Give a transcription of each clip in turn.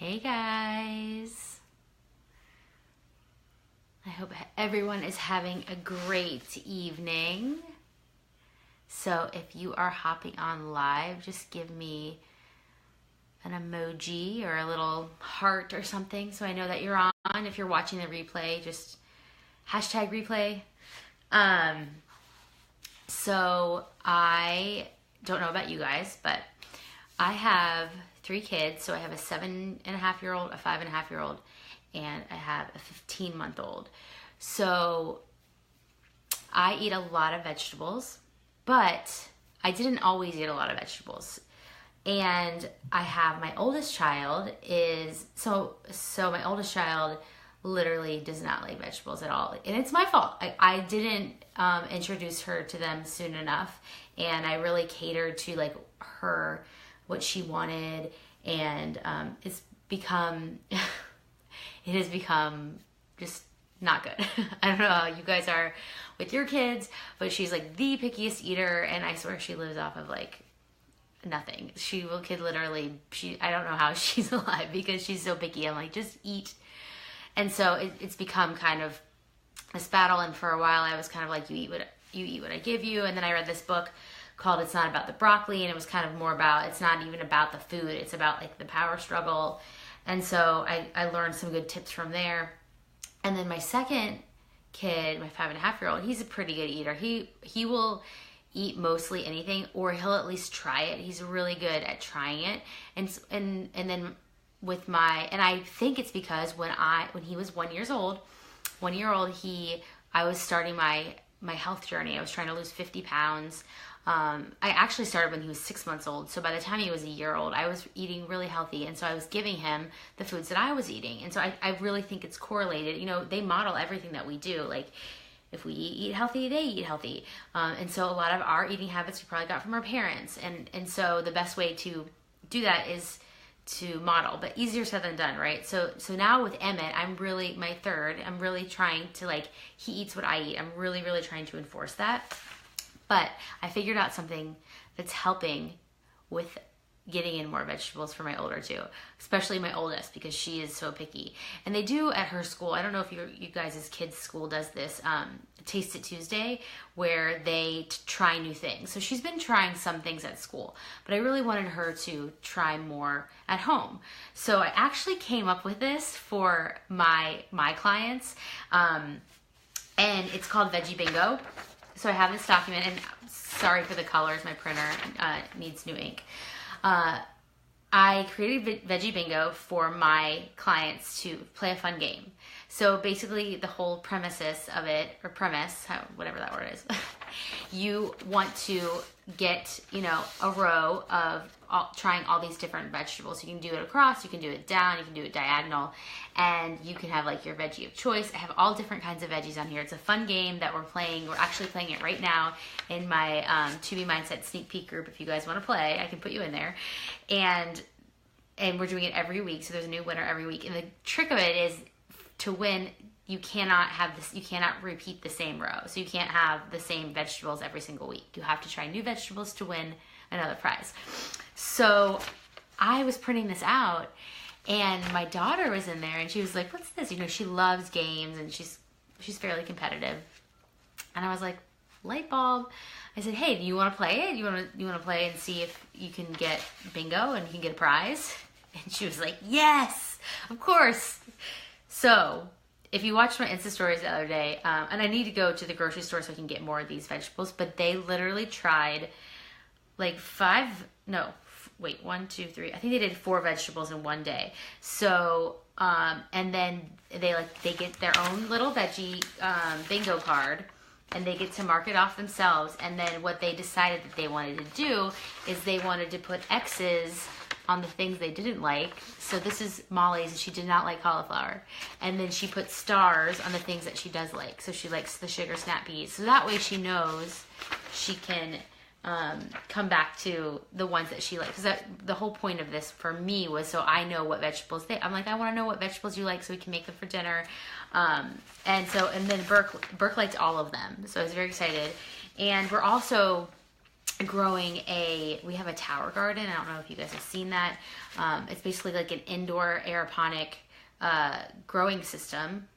Hey guys, I hope everyone is having a great evening. So if you are hopping on live, just give me an emoji or a little heart or something so I know that you're on. If you're watching the replay, just hashtag replay. So I don't know about you guys, but I have 3 kids. So I have a 7.5-year-old, a 5.5-year-old, and I have a 15-month-old. So I eat a lot of vegetables, but I didn't always eat a lot of vegetables. And I have my oldest child so my oldest child literally does not like vegetables at all. And it's my fault. I didn't introduce her to them soon enough. And I really catered to like her, what she wanted. And it has become just not good. I don't know how you guys are with your kids, but she's like the pickiest eater. And I swear she lives off of like nothing. I don't know how she's alive because she's so picky. I'm like, just eat. And so it's become kind of this battle. And for a while I was kind of like, you eat what I give you. And then I read this book called It's Not About the Broccoli. And it was kind of more about, it's not even about the food. It's about like the power struggle. And so I learned some good tips from there. And then my second kid, my 5.5-year-old, he's a pretty good eater. He will eat mostly anything, or he'll at least try it. He's really good at trying it. And then I think it's because when he was 1 year old, I was starting my health journey. I was trying to lose 50 pounds. I actually started when he was 6 months old. So by the time he was a year old, I was eating really healthy. And so I was giving him the foods that I was eating. And so I really think it's correlated. You know, they model everything that we do. Like, if we eat healthy, they eat healthy. And so a lot of our eating habits we probably got from our parents. And so the best way to do that is to model, but easier said than done, right? So now with Emmett, I'm really trying to, like, he eats what I eat. I'm really, really trying to enforce that. But I figured out something that's helping with getting in more vegetables for my older two, especially my oldest, because she is so picky. And they do at her school, I don't know if you guys' kids' school does this, Taste It Tuesday, where they try new things. So she's been trying some things at school, but I really wanted her to try more at home. So I actually came up with this for my clients, and it's called Veggie Bingo. So I have this document, and sorry for the colors, my printer needs new ink. I created Veggie Bingo for my clients to play a fun game. So basically the whole premise, whatever that word is, you want to get, a row of trying all these different vegetables. You can do it across, you can do it down, you can do it diagonal, and you can have like your veggie of choice. I have all different kinds of veggies on here. It's a fun game that we're playing. We're actually playing it right now in my To Be Mindset sneak peek group. If you guys want to play, I can put you in there. And we're doing it every week. So there's a new winner every week. And the trick of it is to win, you cannot repeat the same row. So you can't have the same vegetables every single week. You have to try new vegetables to win another prize. So I was printing this out, and my daughter was in there, and she was like, what's this? She loves games, and she's fairly competitive. And I was like, light bulb. I said, hey, do you want to play it? You want to play and see if you can get bingo and you can get a prize? And she was like, yes, of course. So if you watched my Insta stories the other day, and I need to go to the grocery store so I can get more of these vegetables, but they literally tried like 1, 2, 3. I think they did 4 vegetables in one day. So, and then they get their own little veggie bingo card, and they get to mark it off themselves. And then what they decided that they wanted to do is they wanted to put X's on the things they didn't like. So this is Molly's, and she did not like cauliflower. And then she put stars on the things that she does like. So she likes the sugar snap peas. So that way she knows she can come back to the ones that she likes. Because the whole point of this for me was so I know what vegetables I want to know what vegetables you like so we can make them for dinner. And then Burke liked all of them. So I was very excited. And we're also we have a tower garden. I don't know if you guys have seen that. It's basically like an indoor aeroponic growing system.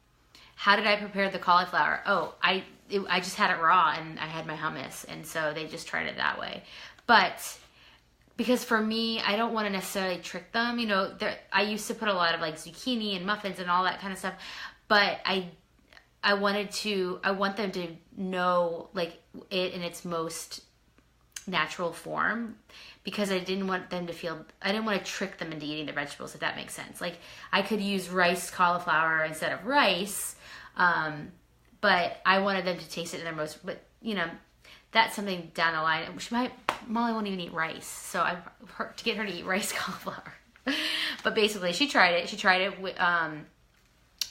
How did I prepare the cauliflower? Oh, I just had it raw, and I had my hummus, and so they just tried it that way. But because for me, I don't want to necessarily trick them. You know, I used to put a lot of like zucchini and muffins and all that kind of stuff, but I want them to know like it in its most natural form, because I didn't want to trick them into eating the vegetables, if that makes sense. Like, I could use rice cauliflower instead of rice, but I wanted them to taste it in their most, but you know, that's something down the line. Molly won't even eat rice, so to get her to eat rice cauliflower. But basically, she tried it with, I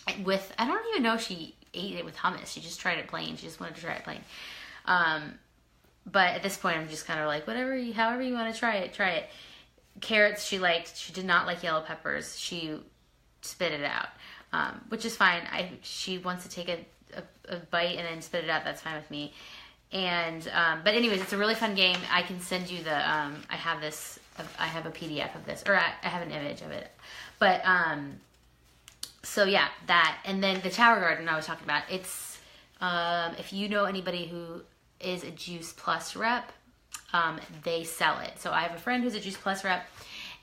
don't even know if she ate it with hummus. She just tried it plain. She just wanted to try it plain. But at this point, I'm just kind of like, however you want to try it. Carrots, she liked. She did not like yellow peppers. She spit it out, which is fine. She wants to take a bite and then spit it out. That's fine with me. And but anyways, it's a really fun game. I can send you the. I have a PDF of this, or I have an image of it. But so yeah, that, and then the tower garden I was talking about. It's if you know anybody who is a Juice Plus rep, they sell it. So I have a friend who's a Juice Plus rep,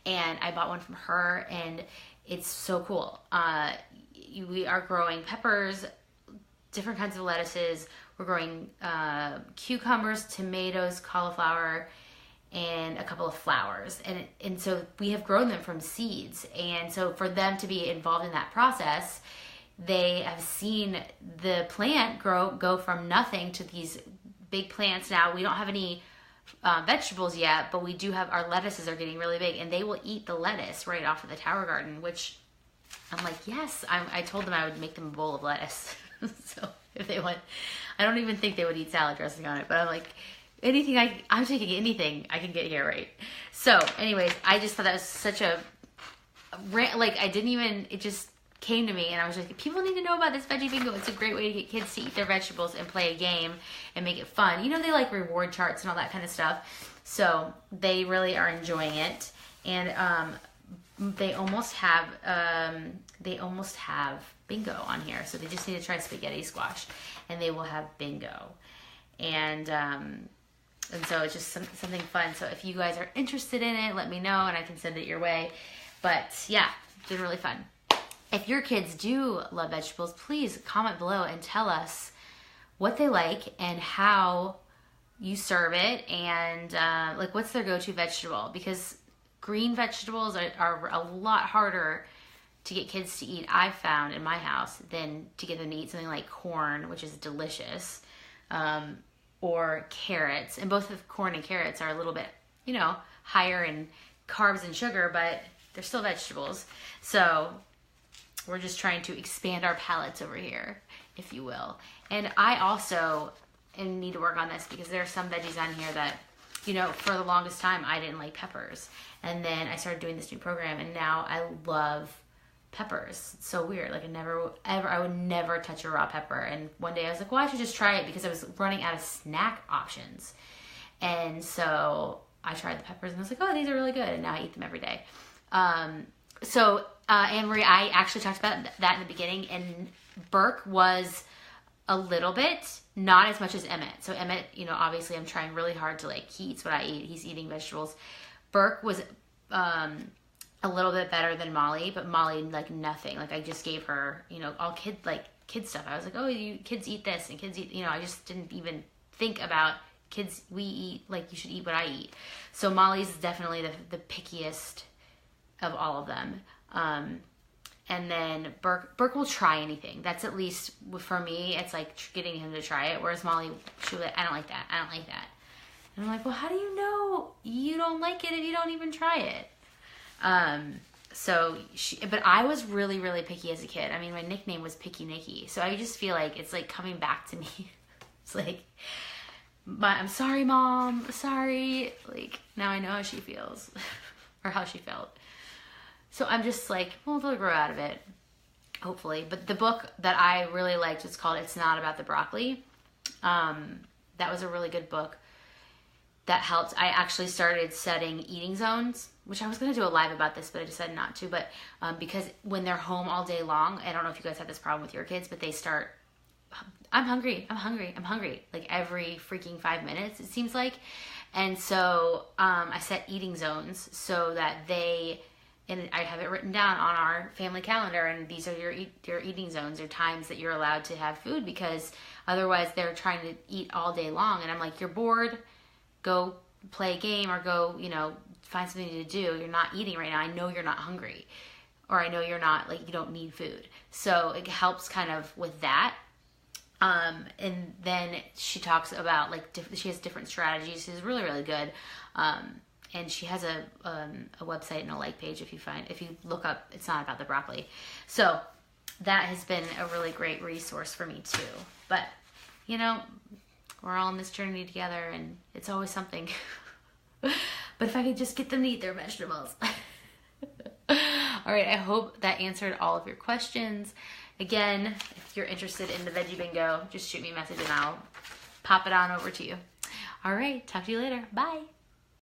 and I bought one from her, and it's so cool. We are growing peppers, different kinds of lettuces. We're growing cucumbers, tomatoes, cauliflower, and a couple of flowers. And so we have grown them from seeds. And so for them to be involved in that process, they have seen the plant go from nothing to these big plants. Now, we don't have any vegetables yet, but we do have, our lettuces are getting really big, and they will eat the lettuce right off of the tower garden, which I'm like, yes. I told them I would make them a bowl of lettuce. So if they want, I don't even think they would eat salad dressing on it, but I'm like, I'm taking anything I can get here, right? So anyways, I just thought that was such a, like, it just came to me, and I was like, people need to know about this Veggie Bingo. It's a great way to get kids to eat their vegetables and play a game and make it fun. You know, they like reward charts and all that kind of stuff. So they really are enjoying it. And they almost have bingo on here. So they just need to try spaghetti squash, and they will have bingo. And so it's just something fun. So if you guys are interested in it, let me know, and I can send it your way. But yeah, it's been really fun. If your kids do love vegetables, please comment below and tell us what they like and how you serve it, and like, what's their go-to vegetable, because green vegetables are a lot harder to get kids to eat, I've found, in my house, than to get them to eat something like corn, which is delicious, or carrots. And both of corn and carrots are a little bit, you know, higher in carbs and sugar, but they're still vegetables. So we're just trying to expand our palates over here, if you will. And I also need to work on this, because there are some veggies on here that, you know, for the longest time, I didn't like peppers. And then I started doing this new program, and now I love peppers. It's so weird. Like, I would never touch a raw pepper. And one day I was like, well, I should just try it, because I was running out of snack options. And so I tried the peppers, and I was like, oh, these are really good. And now I eat them every day. So Anne-Marie, I actually talked about that in the beginning, and Burke was a little bit, not as much as Emmett. So Emmett, you know, obviously I'm trying really hard to, like, he eats what I eat. He's eating vegetables. Burke was a little bit better than Molly, but Molly, like, nothing. Like, I just gave her, you know, all kid stuff. I was like, oh, you kids eat this, and kids eat, you know, I just didn't even think about kids. We eat, like, you should eat what I eat. So Molly's definitely the pickiest of all of them. And then Burke will try anything. That's, at least for me, it's like getting him to try it. Whereas Molly, she was like, I don't like that. I don't like that. And I'm like, well, how do you know you don't like it if you don't even try it? But I was really, really picky as a kid. I mean, my nickname was Picky Nikki. So I just feel like it's like coming back to me. It's like, I'm sorry, Mom. Sorry. Like, now I know how she feels or how she felt. So I'm just like, well, they'll grow out of it, hopefully. But the book that I really liked was called It's Not About the Broccoli. That was a really good book that helped. I actually started setting eating zones, which I was going to do a live about this, but I decided not to. But because when they're home all day long, I don't know if you guys have this problem with your kids, but they start, I'm hungry, I'm hungry, I'm hungry, like every freaking 5 minutes, it seems like. And so I set eating zones so that and I have it written down on our family calendar, and these are your eating zones, or times that you're allowed to have food, because otherwise they're trying to eat all day long. And I'm like, you're bored, go play a game, or go, find something to do. You're not eating right now. I know you're not hungry, or I know you're not, like, you don't need food. So it helps kind of with that. And then she talks about, like, she has different strategies. She's really, really good. And she has a website and a like page if you look up, it's not about the broccoli. So that has been a really great resource for me too. But, we're all on this journey together, and it's always something. But if I could just get them to eat their vegetables. All right, I hope that answered all of your questions. Again, if you're interested in the Veggie Bingo, just shoot me a message and I'll pop it on over to you. All right, talk to you later. Bye.